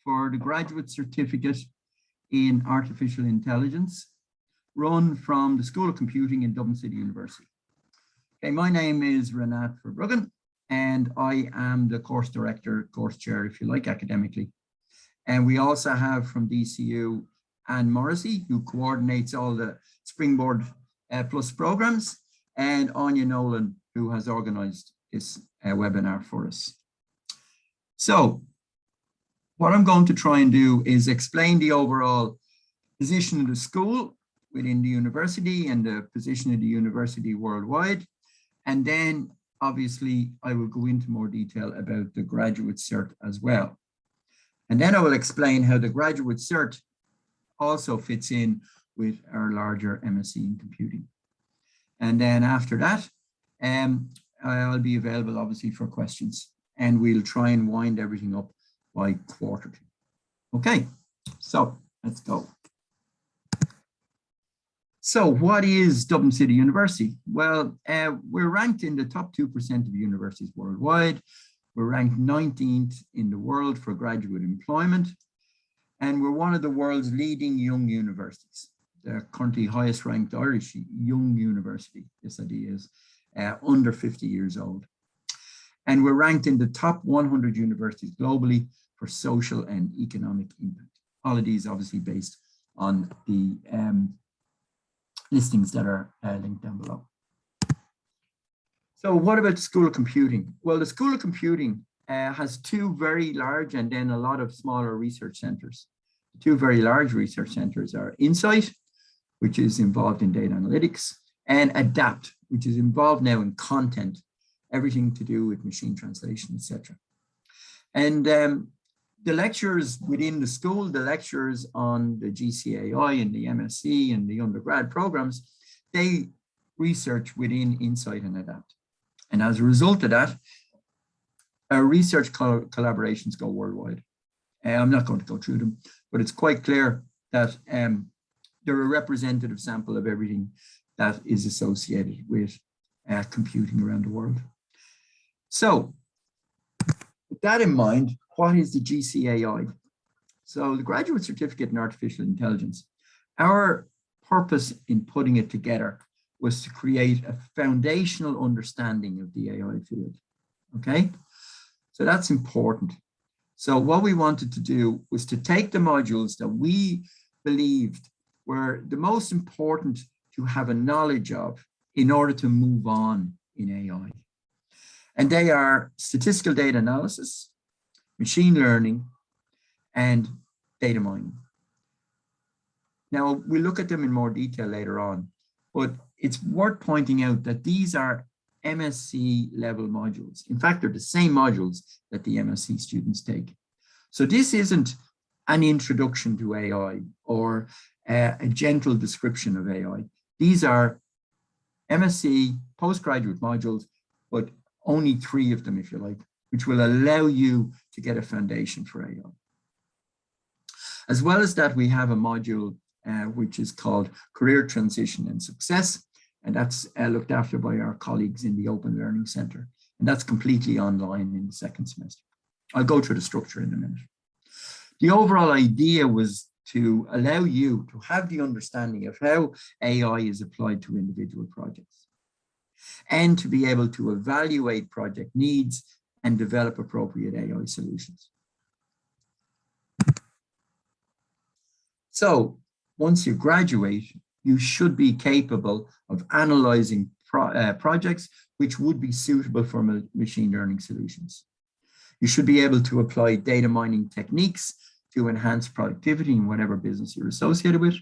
for the graduate certificate in artificial intelligence, run from the School of Computing in Dublin City University. Okay, my name is Renat Verbruggen, and I am the course director, course chair, if you like, academically. And we also have from DCU Anne Morrissey, who coordinates all the Springboard Plus programs, and Anya Nolan, who has organized this webinar for us. So what I'm going to try and do is explain the overall position of the school within the university and the position of the university worldwide. And then obviously I will go into more detail about the graduate cert as well. And then I will explain how the graduate cert also fits in with our larger MSc in computing. And then after that, I'll be available obviously for questions, and we'll try and wind everything up by quarter two. Okay, so let's go. So what is Dublin City University? Well, we're ranked in the top 2% of universities worldwide. We're ranked 19th in the world for graduate employment, and we're one of the world's leading young universities. The currently highest ranked Irish young university, this idea is, under 50 years old. And we're ranked in the top 100 universities globally for social and economic impact. All of these obviously based on the listings that are linked down below. So what about the School of Computing? Well, the School of Computing has two very large and then a lot of smaller research centers. The two very large research centers are Insight, which is involved in data analytics, and Adapt, which is involved now in content, everything to do with machine translation, etc. And the lectures within the school, the lectures on the GCAI and the MSc and the undergrad programs, they research within Insight and Adapt. And as a result of that, our research collaborations go worldwide. I'm not going to go through them, but it's quite clear that they're a representative sample of everything that is associated with computing around the world. So with that in mind, what is the GCAI? So the Graduate Certificate in Artificial Intelligence, our purpose in putting it together was to create a foundational understanding of the AI field, okay? So that's important. So what we wanted to do was to take the modules that we believed were the most important to have a knowledge of in order to move on in AI. And they are statistical data analysis, machine learning, and data mining. Now, we'll look at them in more detail later on, but it's worth pointing out that these are MSc level modules. In fact, they're the same modules that the MSc students take. So this isn't an introduction to AI or a gentle description of AI. These are MSc postgraduate modules, but only 3 of them, if you like, which will allow you to get a foundation for AI. As well as that, we have a module which is called Career Transition and Success, and that's looked after by our colleagues in the Open Learning Centre, and that's completely online in the 2nd semester. I'll go through the structure in a minute. The overall idea was to allow you to have the understanding of how AI is applied to individual projects and to be able to evaluate project needs and develop appropriate AI solutions. So once you graduate, you should be capable of analyzing projects which would be suitable for machine learning solutions. You should be able to apply data mining techniques to enhance productivity in whatever business you're associated with.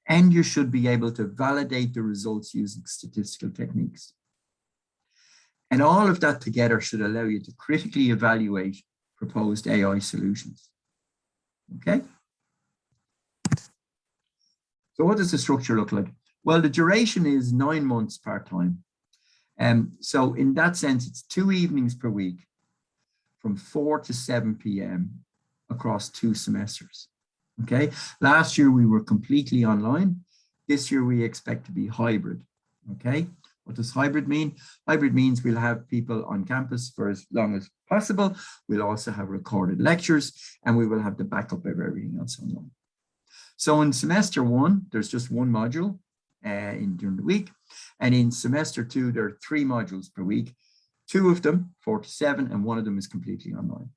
And you should be able to validate the results using statistical techniques. And all of that together should allow you to critically evaluate proposed AI solutions. Okay? So what does the structure look like? Well, the duration is 9 months part-time. So in that sense, it's 2 evenings per week from 4 to 7 p.m. across 2 semesters. Okay, last year we were completely online. This year we expect to be hybrid. Okay, What does hybrid mean? Hybrid means we'll have people on campus for as long as possible. We'll also have recorded lectures, and we will have the backup of everything else online. So in semester 1, there's just one module during the week. And in semester 2, there are 3 modules per week. 2 of them, 4 to 7, and 1 of them is completely online.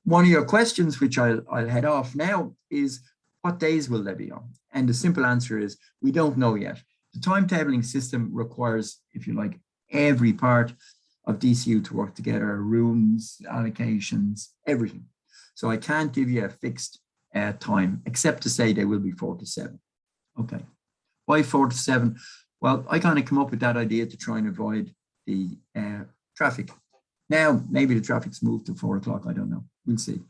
One of your questions, which I'll head off now, is what days will they be on? And the simple answer is we don't know yet. The timetabling system requires, if you like, every part of DCU to work together, rooms, allocations, everything. So I can't give you a fixed time, except to say they will be 4 to 7. Okay. Why 4 to 7? Well, I kind of come up with that idea to try and avoid the traffic. Now, maybe the traffic's moved to 4 o'clock. I don't know. We'll see.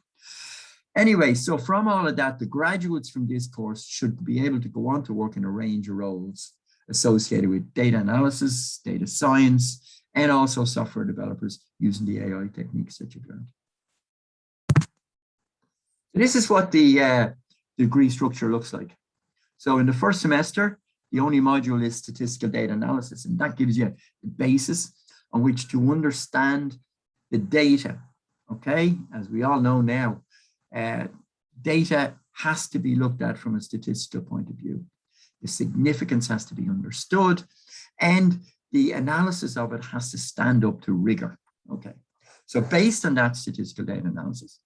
Anyway, so from all of that, the graduates from this course should be able to go on to work in a range of roles associated with data analysis, data science, and also software developers using the AI techniques that you've learned. This is what the degree structure looks like. So in the first semester, the only module is statistical data analysis, and that gives you the basis on which to understand the data. Okay, as we all know now, data has to be looked at from a statistical point of view. The significance has to be understood, and the analysis of it has to stand up to rigor. Okay, so based on that statistical data analysis,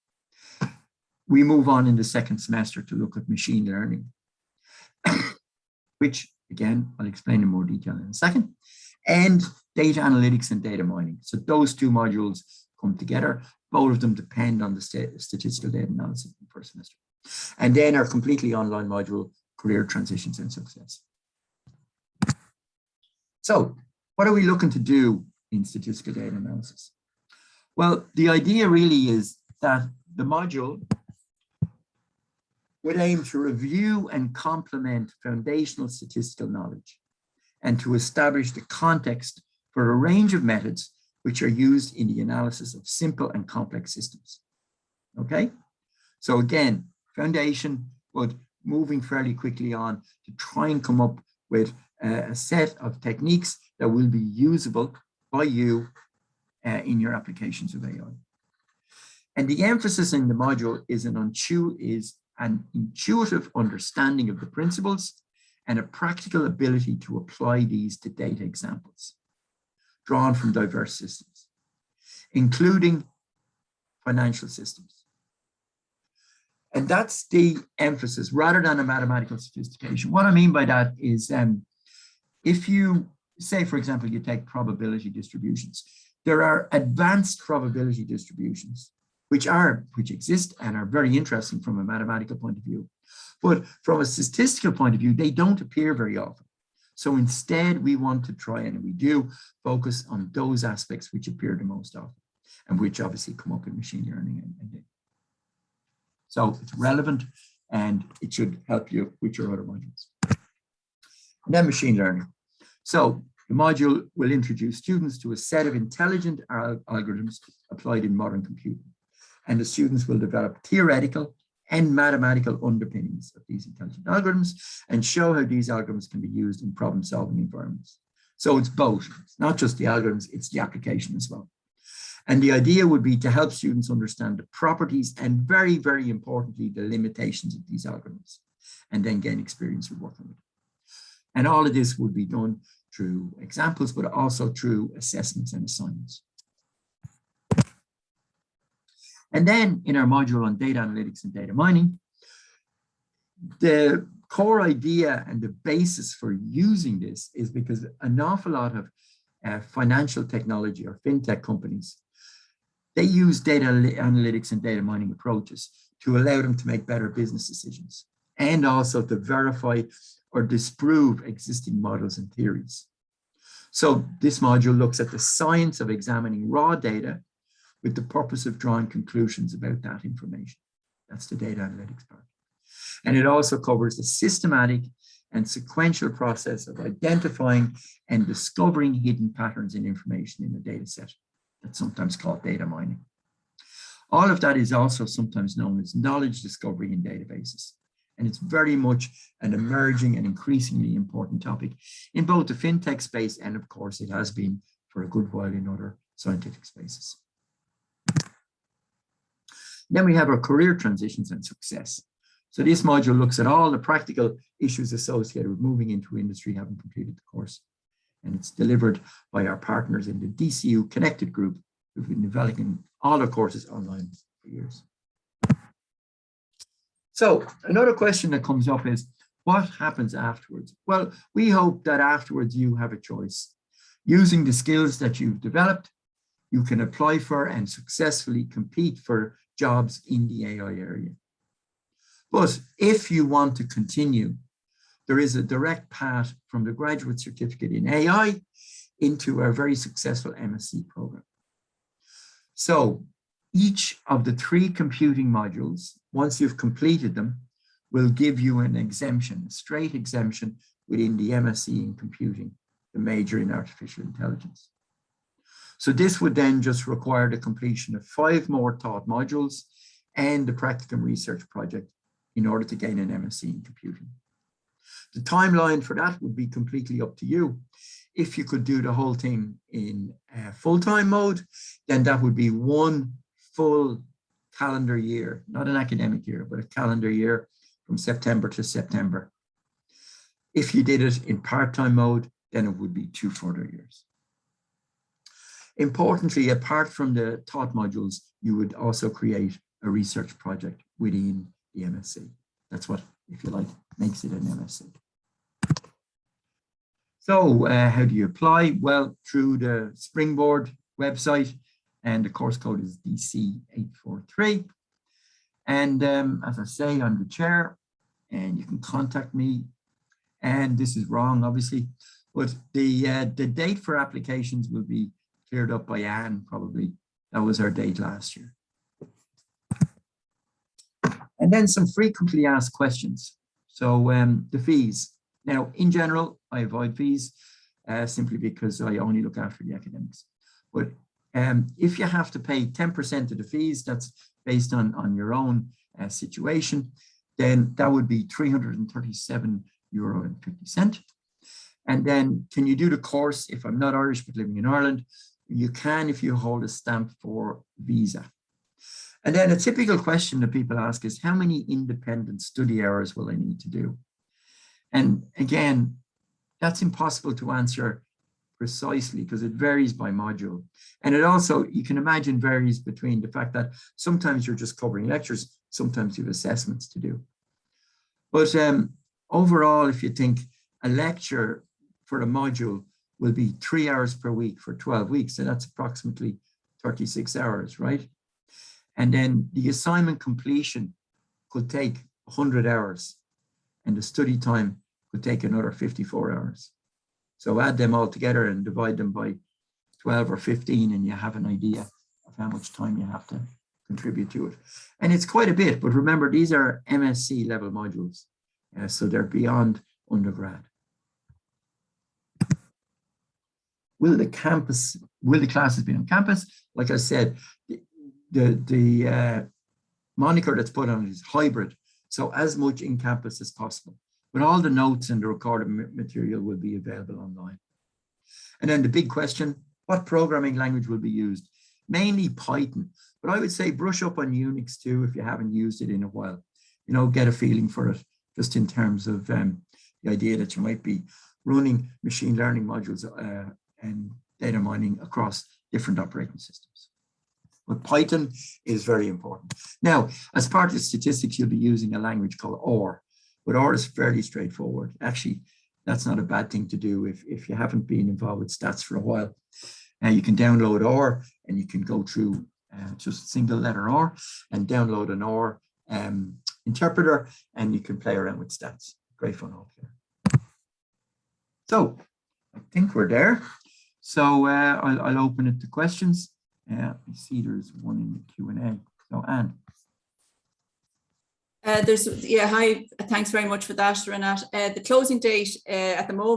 we move on in the second semester to look at machine learning, which again, I'll explain in more detail in a second, and data analytics and data mining. So those 2 modules come together. Both of them depend on the statistical data analysis in the first semester. And then our completely online module, career transitions and success. So what are we looking to do in statistical data analysis? Well, the idea really is that the module would aim to review and complement foundational statistical knowledge and to establish the context for a range of methods which are used in the analysis of simple and complex systems. Okay, so again, foundation, but moving fairly quickly on to try and come up with a set of techniques that will be usable by you in your applications of AI. And the emphasis in the module is an intuitive understanding of the principles and a practical ability to apply these to data examples drawn from diverse systems, including financial systems. And that's the emphasis rather than a mathematical sophistication. What I mean by that is if you say, for example, you take probability distributions, there are advanced probability distributions which exist and are very interesting from a mathematical point of view. But from a statistical point of view, they don't appear very often. So instead, we want to try, and we do, focus on those aspects which appear the most often and which obviously come up in machine learning and data. So it's relevant and it should help you with your other modules. And then machine learning. So the module will introduce students to a set of intelligent algorithms applied in modern computing. And the students will develop theoretical and mathematical underpinnings of these intelligent algorithms and show how these algorithms can be used in problem-solving environments. So it's both, it's not just the algorithms, it's the application as well. And the idea would be to help students understand the properties and very, very importantly, the limitations of these algorithms, and then gain experience with working with them. And all of this would be done through examples, but also through assessments and assignments. And then in our module on data analytics and data mining, the core idea and the basis for using this is because an awful lot of financial technology or fintech companies, they use data analytics and data mining approaches to allow them to make better business decisions and also to verify or disprove existing models and theories. So this module looks at the science of examining raw data with the purpose of drawing conclusions about that information. That's the data analytics part. And it also covers the systematic and sequential process of identifying and discovering hidden patterns in information in a data set. That's sometimes called data mining. All of that is also sometimes known as knowledge discovery in databases. And it's very much an emerging and increasingly important topic in both the fintech space and, of course, it has been for a good while in other scientific spaces. Then we have our career transitions and success. So this module looks at all the practical issues associated with moving into industry, having completed the course. And it's delivered by our partners in the DCU Connected Group, who've been developing all our courses online for years. So another question that comes up is, what happens afterwards? Well, we hope that afterwards you have a choice. Using the skills that you've developed, you can apply for and successfully compete for jobs in the AI area. But if you want to continue, there is a direct path from the graduate certificate in AI into our very successful MSc program. So each of the 3 computing modules, once you've completed them, will give you an exemption, a straight exemption within the MSc in computing, the major in artificial intelligence. So this would then just require the completion of 5 more taught modules and the practicum research project in order to gain an MSc in computing. The timeline for that would be completely up to you. If you could do the whole thing in full-time mode, then that would be 1 full calendar year, not an academic year, but a calendar year from September to September. If you did it in part-time mode, then it would be 2 further years. Importantly, apart from the taught modules, you would also create a research project within the MSc. That's what, if you like, makes it an MSc. So how do you apply? Well, through the Springboard website, and the course code is DC843. And as I say, I'm the chair, and you can contact me. And this is wrong, obviously, but the date for applications will be cleared up by Anne, probably. That was our date last year. And then some frequently asked questions. So the fees. Now, in general, I avoid fees simply because I only look after the academics. But if you have to pay 10% of the fees, that's based on your own situation, then that would be €337.50. And then can you do the course? If I'm not Irish but living in Ireland, you can if you hold a stamp for visa. And then a typical question that people ask is, how many independent study hours will I need to do? And again, that's impossible to answer precisely because it varies by module. And it also, you can imagine, varies between the fact that sometimes you're just covering lectures, sometimes you have assessments to do. But overall, if you think a lecture for a module will be 3 hours per week for 12 weeks, so that's approximately 36 hours, right? And then the assignment completion could take 100 hours and the study time could take another 54 hours. So add them all together and divide them by 12 or 15 and you have an idea of how much time you have to contribute to it. And it's quite a bit, but remember, these are MSc level modules, so they're beyond undergrad. Will the classes be on campus? Like I said, the moniker that's put on it is hybrid. So as much in campus as possible. But all the notes and the recorded material will be available online. And then the big question, what programming language will be used? Mainly Python, but I would say brush up on Unix too if you haven't used it in a while. You know, get a feeling for it, just in terms of the idea that you might be running machine learning modules and data mining across different operating systems. But Python is very important. Now, as part of statistics, you'll be using a language called R, but R is fairly straightforward. Actually, that's not a bad thing to do if you haven't been involved with stats for a while. You can download R and you can go through just single letter R and download an R interpreter and you can play around with stats. Great fun altogether. So I think we're there. So I'll open it to questions. I see there's one in the Q&A. So Anne. Hi, thanks very much for that, Renat. The closing date at the moment